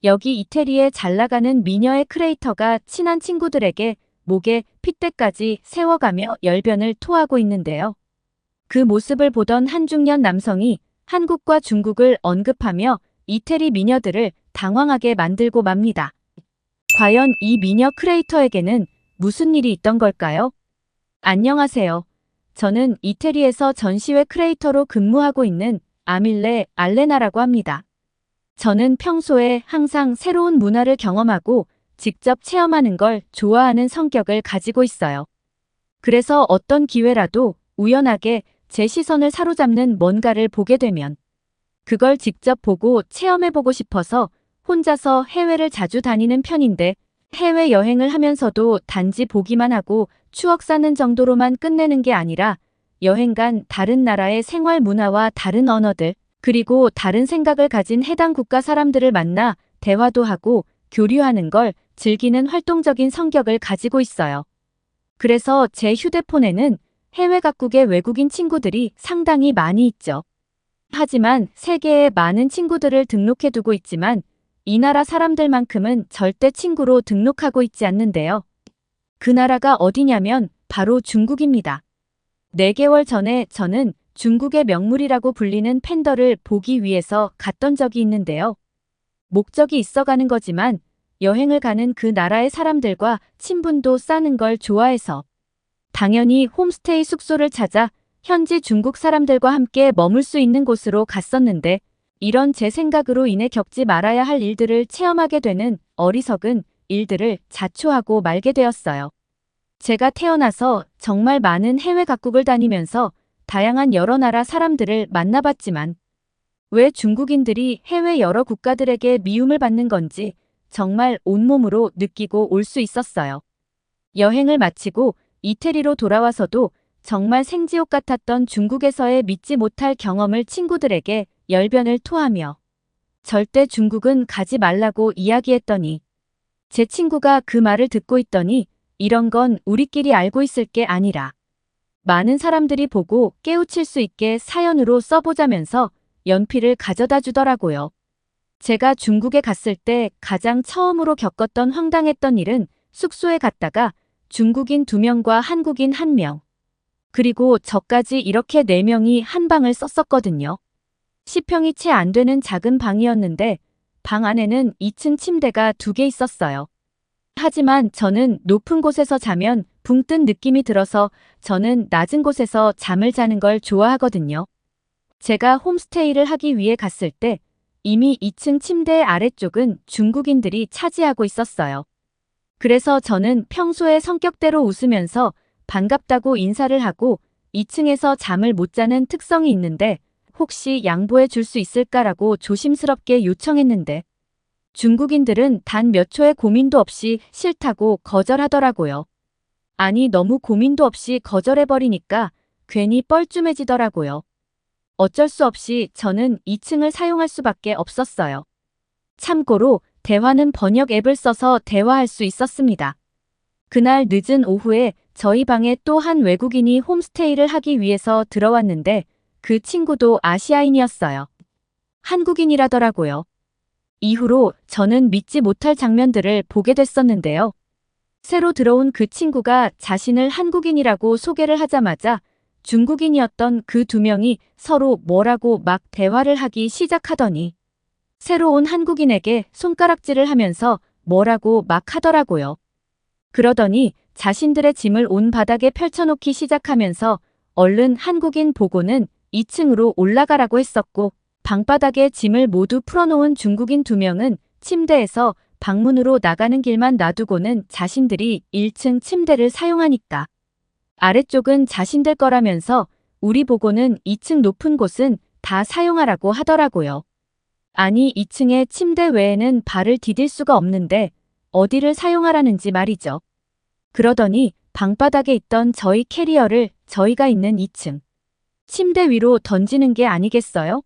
여기 이태리에 잘 나가는 미녀의 크리에이터가 친한 친구들에게 목에 핏대까지 세워가며 열변을 토하고 있는데요. 그 모습을 보던 한 중년 남성이 한국과 중국을 언급하며 이태리 미녀들을 당황하게 만들고 맙니다. 과연 이 미녀 크리에이터에게는 무슨 일이 있던 걸까요? 안녕하세요. 저는 이태리에서 전시회 크리에이터로 근무하고 있는 아밀레 알레나라고 합니다. 저는 평소에 항상 새로운 문화를 경험하고 직접 체험하는 걸 좋아하는 성격을 가지고 있어요. 그래서 어떤 기회라도 우연하게 제 시선을 사로잡는 뭔가를 보게 되면 그걸 직접 보고 체험해보고 싶어서 혼자서 해외를 자주 다니는 편인데, 해외여행을 하면서도 단지 보기만 하고 추억 쌓는 정도로만 끝내는 게 아니라 여행 간 다른 나라의 생활 문화와 다른 언어들, 그리고 다른 생각을 가진 해당 국가 사람들을 만나 대화도 하고 교류하는 걸 즐기는 활동적인 성격을 가지고 있어요. 그래서 제 휴대폰에는 해외 각국의 외국인 친구들이 상당히 많이 있죠. 하지만 세계에 많은 친구들을 등록해두고 있지만 이 나라 사람들만큼은 절대 친구로 등록하고 있지 않는데요. 그 나라가 어디냐면 바로 중국입니다. 4개월 전에 저는 중국의 명물이라고 불리는 팬더를 보기 위해서 갔던 적이 있는데요. 목적이 있어 가는 거지만 여행을 가는 그 나라의 사람들과 친분도 쌓는 걸 좋아해서 당연히 홈스테이 숙소를 찾아 현지 중국 사람들과 함께 머물 수 있는 곳으로 갔었는데, 이런 제 생각으로 인해 겪지 말아야 할 일들을 체험하게 되는 어리석은 일들을 자초하고 말게 되었어요. 제가 태어나서 정말 많은 해외 각국을 다니면서 다양한 여러 나라 사람들을 만나봤지만 왜 중국인들이 해외 여러 국가들에게 미움을 받는 건지 정말 온몸으로 느끼고 올 수 있었어요. 여행을 마치고 이태리로 돌아와서도 정말 생지옥 같았던 중국에서의 믿지 못할 경험을 친구들에게 열변을 토하며 절대 중국은 가지 말라고 이야기했더니, 제 친구가 그 말을 듣고 있더니 이런 건 우리끼리 알고 있을 게 아니라 많은 사람들이 보고 깨우칠 수 있게 사연으로 써보자면서 연필을 가져다 주더라고요. 제가 중국에 갔을 때 가장 처음으로 겪었던 황당했던 일은 숙소에 갔다가 중국인 2명과 한국인 1명, 그리고 저까지 이렇게 4명이 한 방을 썼었거든요. 10평이 채 안 되는 작은 방이었는데 방 안에는 2층 침대가 2개 있었어요. 하지만 저는 높은 곳에서 자면 붕 뜬 느낌이 들어서 저는 낮은 곳에서 잠을 자는 걸 좋아하거든요. 제가 홈스테이를 하기 위해 갔을 때 이미 2층 침대 아래쪽은 중국인들이 차지하고 있었어요. 그래서 저는 평소에 성격대로 웃으면서 반갑다고 인사를 하고 2층에서 잠을 못 자는 특성이 있는데 혹시 양보해 줄 수 있을까라고 조심스럽게 요청했는데 중국인들은 단 몇 초의 고민도 없이 싫다고 거절하더라고요. 아니, 너무 고민도 없이 거절해버리니까 괜히 뻘쭘해지더라고요. 어쩔 수 없이 저는 2층을 사용할 수밖에 없었어요. 참고로 대화는 번역 앱을 써서 대화할 수 있었습니다. 그날 늦은 오후에 저희 방에 또 한 외국인이 홈스테이를 하기 위해서 들어왔는데 그 친구도 아시아인이었어요. 한국인이라더라고요. 이후로 저는 믿지 못할 장면들을 보게 됐었는데요. 새로 들어온 그 친구가 자신을 한국인이라고 소개를 하자마자 중국인이었던 그 2명이 서로 뭐라고 막 대화를 하기 시작하더니 새로 온 한국인에게 손가락질을 하면서 뭐라고 막 하더라고요. 그러더니 자신들의 짐을 온 바닥에 펼쳐놓기 시작하면서 얼른 한국인 보고는 2층으로 올라가라고 했었고, 방바닥에 짐을 모두 풀어놓은 중국인 2명은 침대에서 방문으로 나가는 길만 놔두고는 자신들이 1층 침대를 사용하니까 아래쪽은 자신들 거라면서 우리 보고는 2층 높은 곳은 다 사용하라고 하더라고요. 아니, 2층에 침대 외에는 발을 디딜 수가 없는데 어디를 사용하라는지 말이죠. 그러더니 방바닥에 있던 저희 캐리어를 저희가 있는 2층 침대 위로 던지는 게 아니겠어요?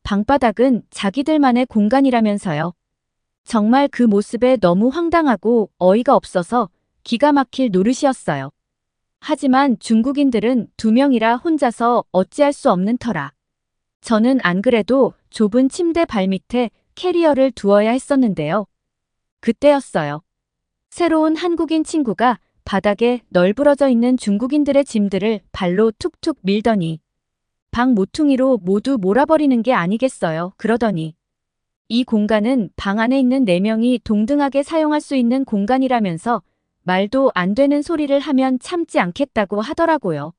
방바닥은 자기들만의 공간이라면서요. 정말 그 모습에 너무 황당하고 어이가 없어서 기가 막힐 노릇이었어요. 하지만 중국인들은 2명이라 혼자서 어찌할 수 없는 터라 저는 안 그래도 좁은 침대 발밑에 캐리어를 두어야 했었는데요. 그때였어요. 새로운 한국인 친구가 바닥에 널브러져 있는 중국인들의 짐들을 발로 툭툭 밀더니 방 모퉁이로 모두 몰아버리는 게 아니겠어요. 그러더니 이 공간은 방 안에 있는 4명이 동등하게 사용할 수 있는 공간이라면서 말도 안 되는 소리를 하면 참지 않겠다고 하더라고요.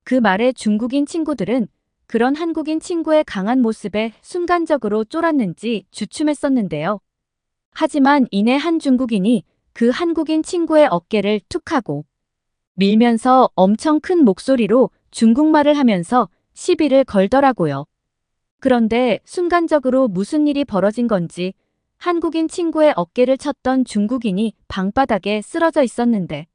그 말에 중국인 친구들은 그런 한국인 친구의 강한 모습에 순간적으로 쫄았는지 주춤했었는데요. 하지만 이내 한 중국인이 그 한국인 친구의 어깨를 툭 하고 밀면서 엄청 큰 목소리로 중국말을 하면서 시비를 걸더라고요. 그런데 순간적으로 무슨 일이 벌어진 건지 한국인 친구의 어깨를 쳤던 중국인이 방바닥에 쓰러져 있었는데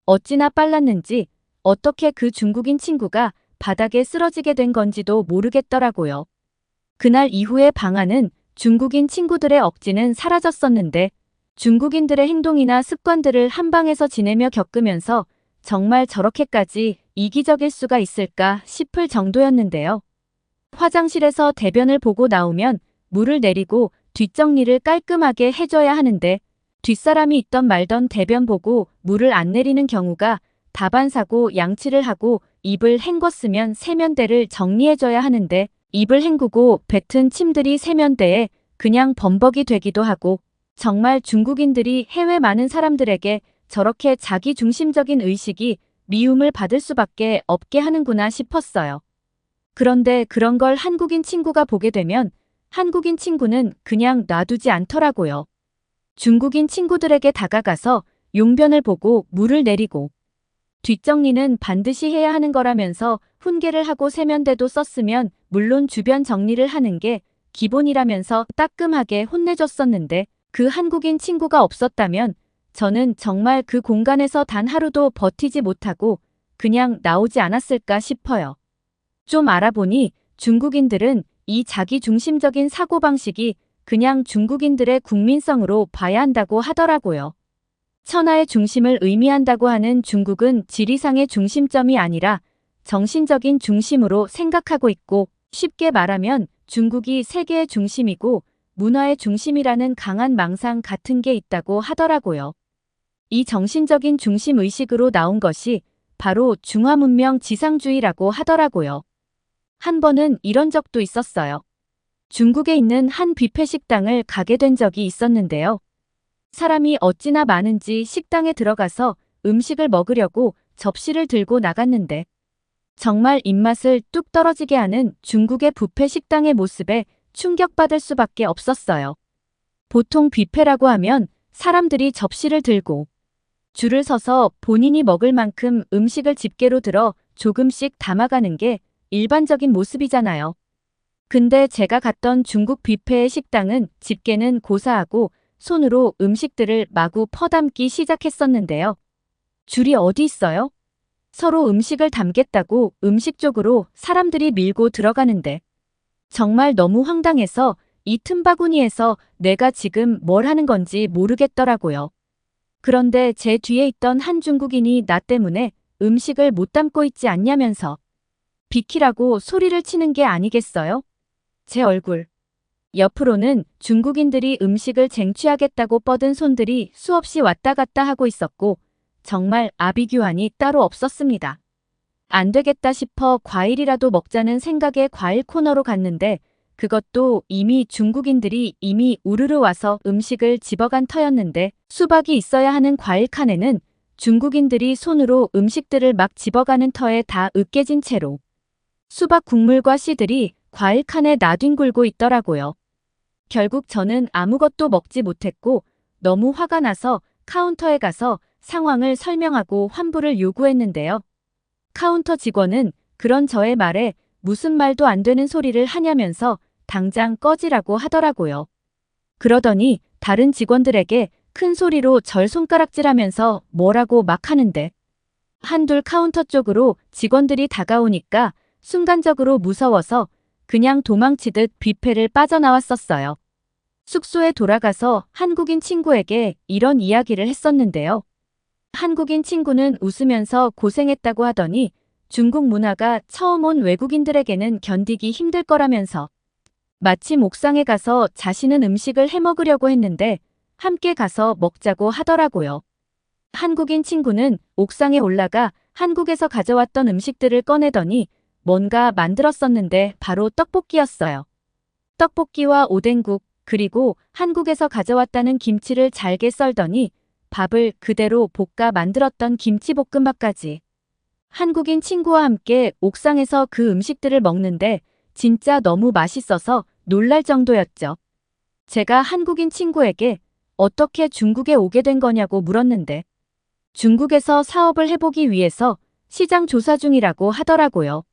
어찌나 빨랐는지 어떻게 그 중국인 친구가 바닥에 쓰러지게 된 건지도 모르겠더라고요. 그날 이후에 방 안은 중국인 친구들의 억지는 사라졌었는데 중국인들의 행동이나 습관들을 한 방에서 지내며 겪으면서 정말 저렇게까지 이기적일 수가 있을까 싶을 정도였는데요. 화장실에서 대변을 보고 나오면 물을 내리고 뒷정리를 깔끔하게 해줘야 하는데 뒷사람이 있던 말던 대변 보고 물을 안 내리는 경우가 다반사고 양치를 하고 입을 헹궜으면 세면대를 정리해줘야 하는데 입을 헹구고 뱉은 침들이 세면대에 그냥 범벅이 되기도 하고 정말 중국인들이 해외 많은 사람들에게 저렇게 자기중심적인 의식이 미움을 받을 수밖에 없게 하는구나 싶었어요. 그런데 그런 걸 한국인 친구가 보게 되면 한국인 친구는 그냥 놔두지 않더라고요. 중국인 친구들에게 다가가서 용변을 보고 물을 내리고 뒷정리는 반드시 해야 하는 거라면서 훈계를 하고 세면대도 썼으면 물론 주변 정리를 하는 게 기본이라면서 따끔하게 혼내줬었는데 그 한국인 친구가 없었다면 저는 정말 그 공간에서 단 하루도 버티지 못하고 그냥 나오지 않았을까 싶어요. 좀 알아보니 중국인들은 이 자기중심적인 사고방식이 그냥 중국인들의 국민성으로 봐야 한다고 하더라고요. 천하의 중심을 의미한다고 하는 중국은 지리상의 중심점이 아니라 정신적인 중심으로 생각하고 있고 쉽게 말하면 중국이 세계의 중심이고 문화의 중심이라는 강한 망상 같은 게 있다고 하더라고요. 이 정신적인 중심의식으로 나온 것이 바로 중화문명 지상주의라고 하더라고요. 한 번은 이런 적도 있었어요. 중국에 있는 한 뷔페 식당을 가게 된 적이 있었는데요. 사람이 어찌나 많은지 식당에 들어가서 음식을 먹으려고 접시를 들고 나갔는데 정말 입맛을 뚝 떨어지게 하는 중국의 뷔페 식당의 모습에 충격받을 수밖에 없었어요. 보통 뷔페라고 하면 사람들이 접시를 들고 줄을 서서 본인이 먹을 만큼 음식을 집게로 들어 조금씩 담아가는 게 일반적인 모습이잖아요. 근데 제가 갔던 중국 뷔페의 식당은 집게는 고사하고 손으로 음식들을 마구 퍼담기 시작했었는데요. 줄이 어디 있어요? 서로 음식을 담겠다고 음식 쪽으로 사람들이 밀고 들어가는데 정말 너무 황당해서 이 틈바구니에서 내가 지금 뭘 하는 건지 모르겠더라고요. 그런데 제 뒤에 있던 한 중국인이 나 때문에 음식을 못 담고 있지 않냐면서 비키라고 소리를 치는 게 아니겠어요? 제 얼굴. 옆으로는 중국인들이 음식을 쟁취하겠다고 뻗은 손들이 수없이 왔다 갔다 하고 있었고 정말 아비규환이 따로 없었습니다. 안 되겠다 싶어 과일이라도 먹자는 생각에 과일 코너로 갔는데 그것도 이미 중국인들이 이미 우르르 와서 음식을 집어간 터였는데 수박이 있어야 하는 과일 칸에는 중국인들이 손으로 음식들을 막 집어가는 터에 다 으깨진 채로 수박 국물과 씨들이 과일 칸에 나뒹굴고 있더라고요. 결국 저는 아무것도 먹지 못했고 너무 화가 나서 카운터에 가서 상황을 설명하고 환불을 요구했는데요. 카운터 직원은 그런 저의 말에 무슨 말도 안 되는 소리를 하냐면서 당장 꺼지라고 하더라고요. 그러더니 다른 직원들에게 큰 소리로 절 손가락질하면서 뭐라고 막 하는데 한둘 카운터 쪽으로 직원들이 다가오니까 순간적으로 무서워서 그냥 도망치듯 뷔페를 빠져나왔었어요. 숙소에 돌아가서 한국인 친구에게 이런 이야기를 했었는데요. 한국인 친구는 웃으면서 고생했다고 하더니 중국 문화가 처음 온 외국인들에게는 견디기 힘들 거라면서 마침 옥상에 가서 자신은 음식을 해 먹으려고 했는데 함께 가서 먹자고 하더라고요. 한국인 친구는 옥상에 올라가 한국에서 가져왔던 음식들을 꺼내더니 뭔가 만들었었는데 바로 떡볶이였어요. 떡볶이와 오뎅국, 그리고 한국에서 가져왔다는 김치를 잘게 썰더니 밥을 그대로 볶아 만들었던 김치볶음밥까지. 한국인 친구와 함께 옥상에서 그 음식들을 먹는데 진짜 너무 맛있어서 놀랄 정도였죠. 제가 한국인 친구에게 어떻게 중국에 오게 된 거냐고 물었는데 중국에서 사업을 해보기 위해서 시장 조사 중이라고 하더라고요.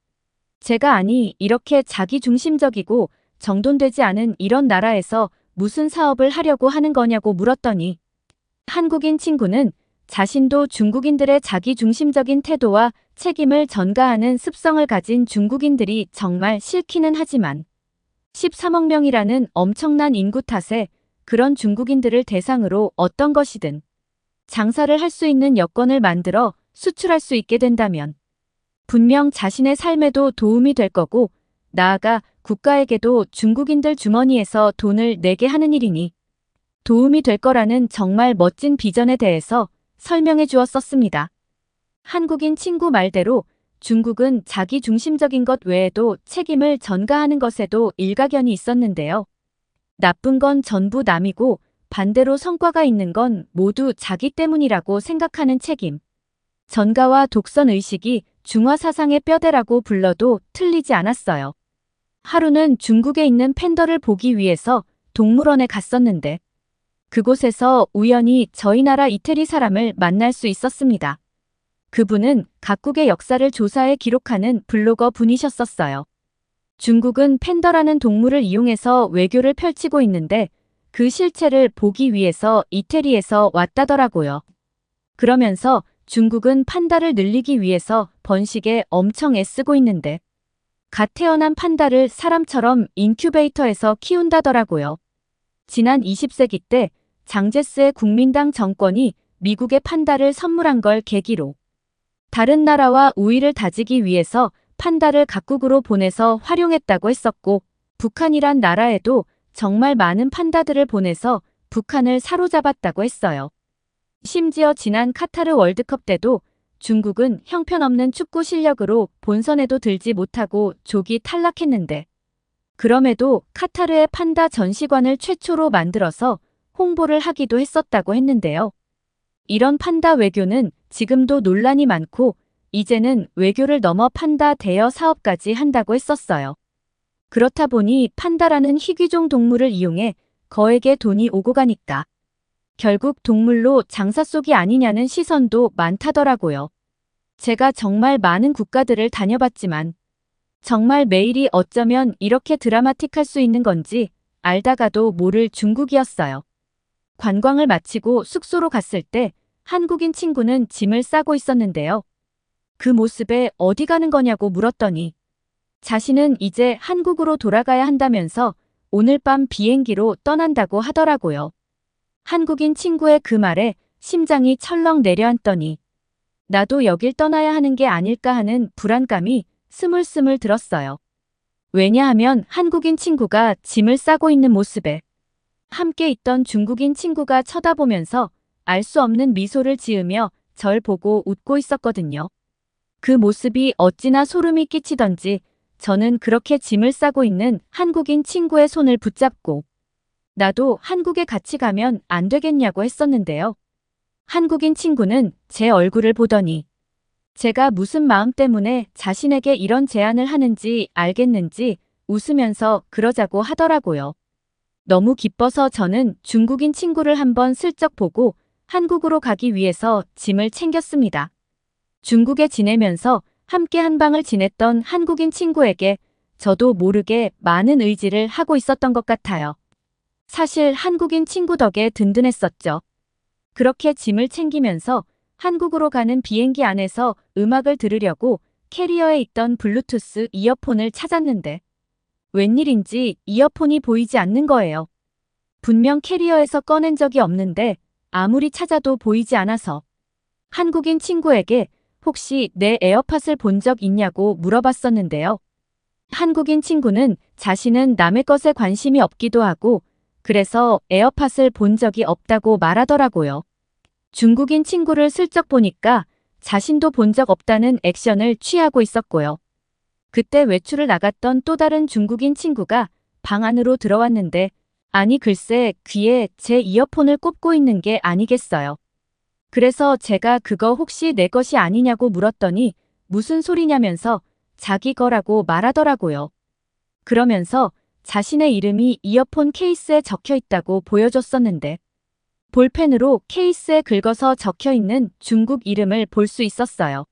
제가 아니 이렇게 자기중심적이고 정돈되지 않은 이런 나라에서 무슨 사업을 하려고 하는 거냐고 물었더니 한국인 친구는 자신도 중국인들의 자기중심적인 태도와 책임을 전가하는 습성을 가진 중국인들이 정말 싫기는 하지만 13억 명이라는 엄청난 인구 탓에 그런 중국인들을 대상으로 어떤 것이든 장사를 할 수 있는 여건을 만들어 수출할 수 있게 된다면 분명 자신의 삶에도 도움이 될 거고 나아가 국가에게도 중국인들 주머니에서 돈을 내게 하는 일이니 도움이 될 거라는 정말 멋진 비전에 대해서 설명해 주었었습니다. 한국인 친구 말대로 중국은 자기중심적인 것 외에도 책임을 전가하는 것에도 일가견이 있었는데요. 나쁜 건 전부 남이고 반대로 성과가 있는 건 모두 자기 때문이라고 생각하는 책임. 전가와 독선 의식이 중화 사상의 뼈대라고 불러도 틀리지 않았어요. 하루는 중국에 있는 팬더를 보기 위해서 동물원에 갔었는데 그곳에서 우연히 저희 나라 이태리 사람을 만날 수 있었습니다. 그분은 각국의 역사를 조사해 기록하는 블로거 분이셨었어요. 중국은 팬더라는 동물을 이용해서 외교를 펼치고 있는데 그 실체를 보기 위해서 이태리에서 왔다더라고요. 그러면서 중국은 판다를 늘리기 위해서 번식에 엄청 애쓰고 있는데 갓 태어난 판다를 사람처럼 인큐베이터에서 키운다더라고요. 지난 20세기 때 장제스의 국민당 정권이 미국의 판다를 선물한 걸 계기로 다른 나라와 우위를 다지기 위해서 판다를 각국으로 보내서 활용했다고 했었고 북한이란 나라에도 정말 많은 판다들을 보내서 북한을 사로잡았다고 했어요. 심지어 지난 카타르 월드컵 때도 중국은 형편없는 축구 실력으로 본선에도 들지 못하고 조기 탈락했는데 그럼에도 카타르의 판다 전시관을 최초로 만들어서 홍보를 하기도 했었다고 했는데요. 이런 판다 외교는 지금도 논란이 많고 이제는 외교를 넘어 판다 대여 사업까지 한다고 했었어요. 그렇다 보니 판다라는 희귀종 동물을 이용해 거액의 돈이 오고 가니까 결국 동물로 장사 속이 아니냐는 시선도 많다더라고요. 제가 정말 많은 국가들을 다녀봤지만 정말 매일이 어쩌면 이렇게 드라마틱할 수 있는 건지 알다가도 모를 중국이었어요. 관광을 마치고 숙소로 갔을 때 한국인 친구는 짐을 싸고 있었는데요. 그 모습에 어디 가는 거냐고 물었더니 자신은 이제 한국으로 돌아가야 한다면서 오늘 밤 비행기로 떠난다고 하더라고요. 한국인 친구의 그 말에 심장이 철렁 내려앉더니 나도 여길 떠나야 하는 게 아닐까 하는 불안감이 스물스물 들었어요. 왜냐하면 한국인 친구가 짐을 싸고 있는 모습에 함께 있던 중국인 친구가 쳐다보면서 알 수 없는 미소를 지으며 절 보고 웃고 있었거든요. 그 모습이 어찌나 소름이 끼치던지 저는 그렇게 짐을 싸고 있는 한국인 친구의 손을 붙잡고 나도 한국에 같이 가면 안 되겠냐고 했었는데요. 한국인 친구는 제 얼굴을 보더니 제가 무슨 마음 때문에 자신에게 이런 제안을 하는지 알겠는지 웃으면서 그러자고 하더라고요. 너무 기뻐서 저는 중국인 친구를 한번 슬쩍 보고 한국으로 가기 위해서 짐을 챙겼습니다. 중국에 지내면서 함께 한방을 지냈던 한국인 친구에게 저도 모르게 많은 의지를 하고 있었던 것 같아요. 사실 한국인 친구 덕에 든든했었죠. 그렇게 짐을 챙기면서 한국으로 가는 비행기 안에서 음악을 들으려고 캐리어에 있던 블루투스 이어폰을 찾았는데 웬일인지 이어폰이 보이지 않는 거예요. 분명 캐리어에서 꺼낸 적이 없는데 아무리 찾아도 보이지 않아서 한국인 친구에게 혹시 내 에어팟을 본 적 있냐고 물어봤었는데요. 한국인 친구는 자신은 남의 것에 관심이 없기도 하고 그래서 에어팟을 본 적이 없다고 말하더라고요. 중국인 친구를 슬쩍 보니까 자신도 본 적 없다는 액션을 취하고 있었고요. 그때 외출을 나갔던 또 다른 중국인 친구가 방 안으로 들어왔는데 아니 글쎄 귀에 제 이어폰을 꼽고 있는 게 아니겠어요. 그래서 제가 그거 혹시 내 것이 아니냐고 물었더니 무슨 소리냐면서 자기 거라고 말하더라고요. 그러면서 자신의 이름이 이어폰 케이스에 적혀 있다고 보여줬었는데 볼펜으로 케이스에 긁어서 적혀 있는 중국 이름을 볼 수 있었어요.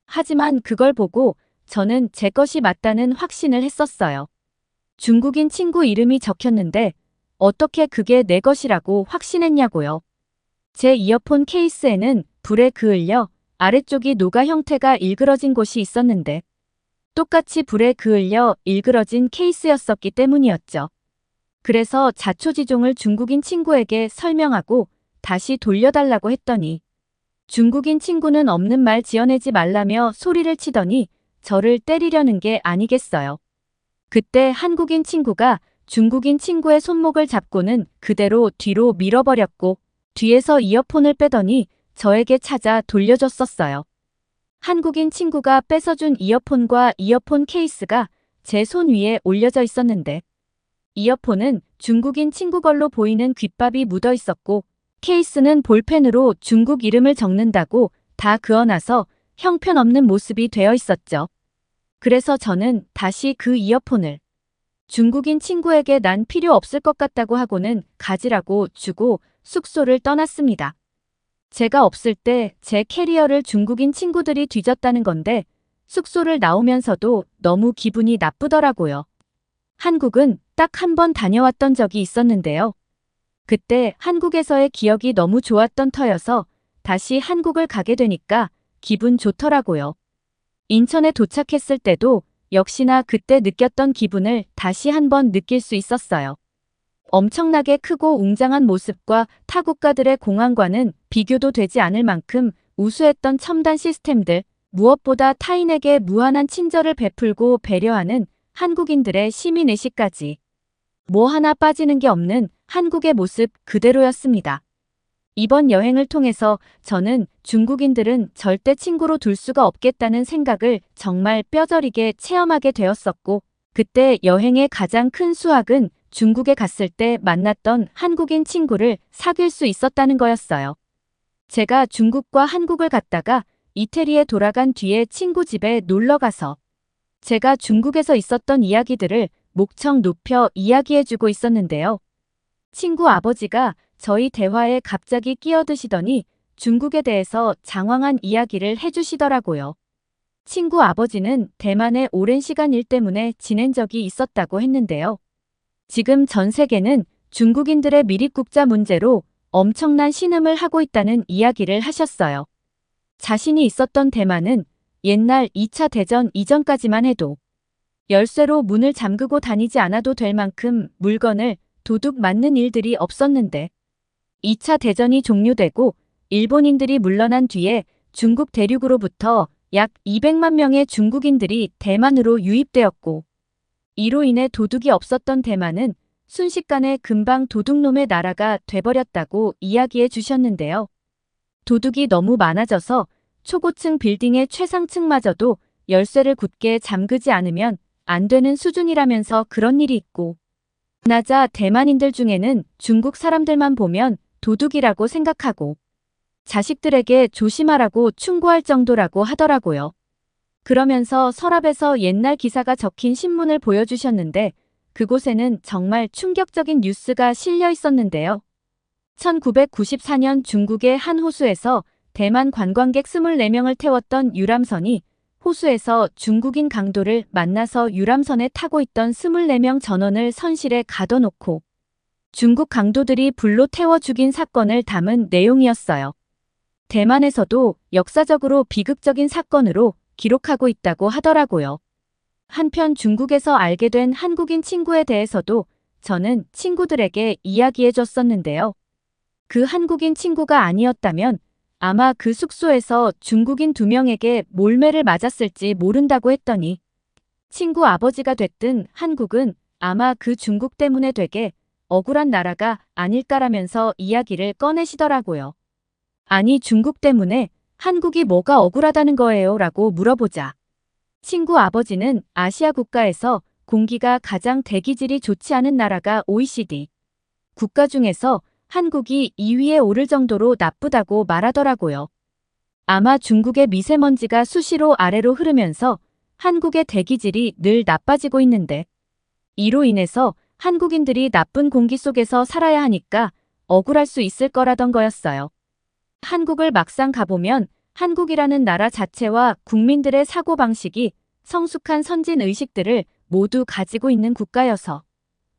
하지만 그걸 보고 저는 제 것이 맞다는 확신을 했었어요. 중국인 친구 이름이 적혔는데 어떻게 그게 내 것이라고 확신했냐고요. 제 이어폰 케이스에는 불에 그을려 아래쪽이 노가 형태가 일그러진 곳이 있었는데 똑같이 불에 그을려 일그러진 케이스였었기 때문이었죠. 그래서 자초지종을 중국인 친구에게 설명하고 다시 돌려달라고 했더니 중국인 친구는 없는 말 지어내지 말라며 소리를 치더니 저를 때리려는 게 아니겠어요. 그때 한국인 친구가 중국인 친구의 손목을 잡고는 그대로 뒤로 밀어버렸고 뒤에서 이어폰을 빼더니 저에게 찾아 돌려줬었어요. 한국인 친구가 뺏어준 이어폰과 이어폰 케이스가 제 손 위에 올려져 있었는데 이어폰은 중국인 친구 걸로 보이는 귓밥이 묻어 있었고 케이스는 볼펜으로 중국 이름을 적는다고 다 그어놔서 형편없는 모습이 되어 있었죠. 그래서 저는 다시 그 이어폰을 중국인 친구에게 난 필요 없을 것 같다고 하고는 가지라고 주고 숙소를 떠났습니다. 제가 없을 때 제 캐리어를 중국인 친구들이 뒤졌다는 건데 숙소를 나오면서도 너무 기분이 나쁘더라고요. 한국은 딱 한 번 다녀왔던 적이 있었는데요. 그때 한국에서의 기억이 너무 좋았던 터여서 다시 한국을 가게 되니까 기분 좋더라고요. 인천에 도착했을 때도 역시나 그때 느꼈던 기분을 다시 한번 느낄 수 있었어요. 엄청나게 크고 웅장한 모습과 타국가들의 공항과는 비교도 되지 않을 만큼 우수했던 첨단 시스템들, 무엇보다 타인에게 무한한 친절을 베풀고 배려하는 한국인들의 시민의식까지 뭐 하나 빠지는 게 없는 한국의 모습 그대로였습니다. 이번 여행을 통해서 저는 중국인들은 절대 친구로 둘 수가 없겠다는 생각을 정말 뼈저리게 체험하게 되었었고 그때 여행의 가장 큰 수확은 중국에 갔을 때 만났던 한국인 친구를 사귈 수 있었다는 거였어요. 제가 중국과 한국을 갔다가 이태리에 돌아간 뒤에 친구 집에 놀러가서 제가 중국에서 있었던 이야기들을 목청 높여 이야기해주고 있었는데요. 친구 아버지가 저희 대화에 갑자기 끼어드시더니 중국에 대해서 장황한 이야기를 해주시더라고요. 친구 아버지는 대만에 오랜 시간 일 때문에 지낸 적이 있었다고 했는데요. 지금 전 세계는 중국인들의 미립국자 문제로 엄청난 신음을 하고 있다는 이야기를 하셨어요. 자신이 있었던 대만은 옛날 2차 대전 이전까지만 해도 열쇠로 문을 잠그고 다니지 않아도 될 만큼 물건을 도둑 맞는 일들이 없었는데 2차 대전이 종료되고 일본인들이 물러난 뒤에 중국 대륙으로부터 약 200만 명의 중국인들이 대만으로 유입되었고 이로 인해 도둑이 없었던 대만은 순식간에 금방 도둑놈의 나라가 돼버렸다고 이야기해 주셨는데요. 도둑이 너무 많아져서 초고층 빌딩의 최상층마저도 열쇠를 굳게 잠그지 않으면 안 되는 수준이라면서 그런 일이 있고 나자 대만인들 중에는 중국 사람들만 보면 도둑이라고 생각하고 자식들에게 조심하라고 충고할 정도라고 하더라고요. 그러면서 서랍에서 옛날 기사가 적힌 신문을 보여주셨는데 그곳에는 정말 충격적인 뉴스가 실려 있었는데요. 1994년 중국의 한 호수에서 대만 관광객 24명을 태웠던 유람선이 호수에서 중국인 강도를 만나서 유람선에 타고 있던 24명 전원을 선실에 가둬놓고 중국 강도들이 불로 태워 죽인 사건을 담은 내용이었어요. 대만에서도 역사적으로 비극적인 사건으로 기록하고 있다고 하더라고요. 한편 중국에서 알게 된 한국인 친구에 대해서도 저는 친구들에게 이야기해 줬었는데요. 그 한국인 친구가 아니었다면 아마 그 숙소에서 중국인 2명에게 몰매를 맞았을지 모른다고 했더니 친구 아버지가 됐든 한국은 아마 그 중국 때문에 되게 억울한 나라가 아닐까라면서 이야기를 꺼내시더라고요. 아니, 중국 때문에 한국이 뭐가 억울하다는 거예요? 라고 물어보자. 친구 아버지는 아시아 국가에서 공기가 가장 대기질이 좋지 않은 나라가 OECD 국가 중에서 한국이 2위에 오를 정도로 나쁘다고 말하더라고요. 아마 중국의 미세먼지가 수시로 아래로 흐르면서 한국의 대기질이 늘 나빠지고 있는데 이로 인해서 한국인들이 나쁜 공기 속에서 살아야 하니까 억울할 수 있을 거라던 거였어요. 한국을 막상 가보면 한국이라는 나라 자체와 국민들의 사고방식이 성숙한 선진 의식들을 모두 가지고 있는 국가여서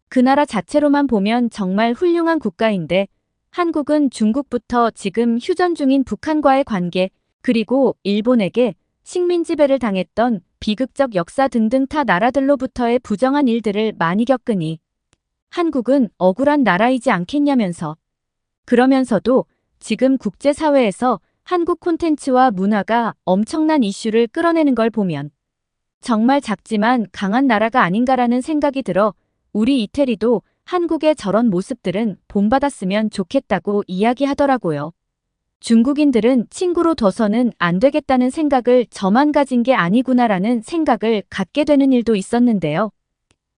그 나라 자체로만 보면 정말 훌륭한 국가인데 한국은 중국부터 지금 휴전 중인 북한과의 관계 그리고 일본에게 식민 지배를 당했던 비극적 역사 등등 타 나라들로부터의 부정한 일들을 많이 겪으니 한국은 억울한 나라이지 않겠냐면서 그러면서도 지금 국제사회에서 한국 콘텐츠와 문화가 엄청난 이슈를 끌어내는 걸 보면 정말 작지만 강한 나라가 아닌가라는 생각이 들어 우리 이태리도 한국의 저런 모습들은 본받았으면 좋겠다고 이야기하더라고요. 중국인들은 친구로 둬서는 안 되겠다는 생각을 저만 가진 게 아니구나라는 생각을 갖게 되는 일도 있었는데요.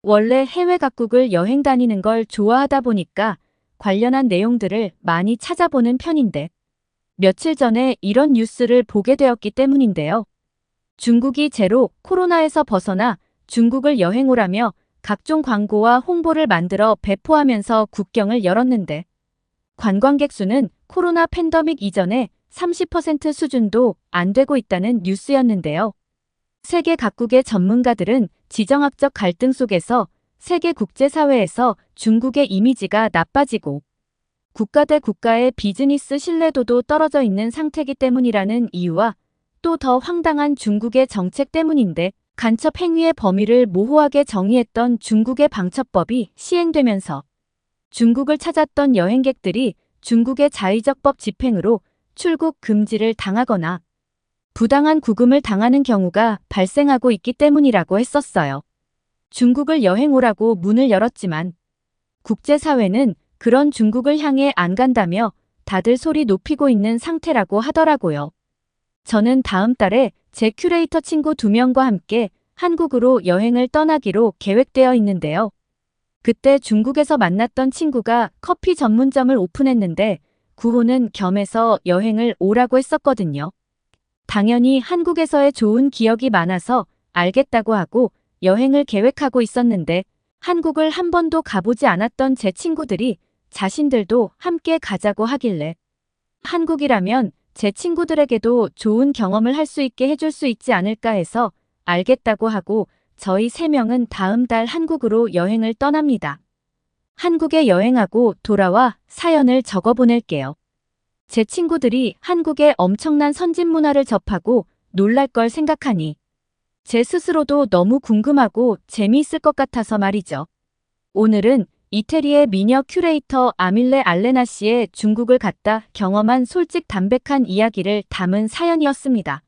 원래 해외 각국을 여행 다니는 걸 좋아하다 보니까 관련한 내용들을 많이 찾아보는 편인데 며칠 전에 이런 뉴스를 보게 되었기 때문인데요. 중국이 제로 코로나에서 벗어나 중국을 여행 오라며 각종 광고와 홍보를 만들어 배포하면서 국경을 열었는데 관광객 수는 코로나 팬데믹 이전에 30% 수준도 안 되고 있다는 뉴스였는데요. 세계 각국의 전문가들은 지정학적 갈등 속에서 세계 국제사회에서 중국의 이미지가 나빠지고 국가 대 국가의 비즈니스 신뢰도도 떨어져 있는 상태이기 때문이라는 이유와 또 더 황당한 중국의 정책 때문인데 간첩 행위의 범위를 모호하게 정의했던 중국의 방첩법이 시행되면서 중국을 찾았던 여행객들이 중국의 자의적법 집행으로 출국 금지를 당하거나 부당한 구금을 당하는 경우가 발생하고 있기 때문이라고 했었어요. 중국을 여행 오라고 문을 열었지만 국제사회는 그런 중국을 향해 안 간다며 다들 소리 높이고 있는 상태라고 하더라고요. 저는 다음 달에 제 큐레이터 친구 2명과 함께 한국으로 여행을 떠나기로 계획되어 있는데요. 그때 중국에서 만났던 친구가 커피 전문점을 오픈했는데 구호는 겸해서 여행을 오라고 했었거든요. 당연히 한국에서의 좋은 기억이 많아서 알겠다고 하고 여행을 계획하고 있었는데 한국을 한 번도 가보지 않았던 제 친구들이 자신들도 함께 가자고 하길래 한국이라면 제 친구들에게도 좋은 경험을 할 수 있게 해줄 수 있지 않을까 해서 알겠다고 하고 저희 3명은 다음 달 한국으로 여행을 떠납니다. 한국에 여행하고 돌아와 사연을 적어 보낼게요. 제 친구들이 한국의 엄청난 선진 문화를 접하고 놀랄 걸 생각하니 제 스스로도 너무 궁금하고 재미있을 것 같아서 말이죠. 오늘은 이태리의 미녀 큐레이터 아밀레 알레나 씨의 중국을 갔다 경험한 솔직 담백한 이야기를 담은 사연이었습니다.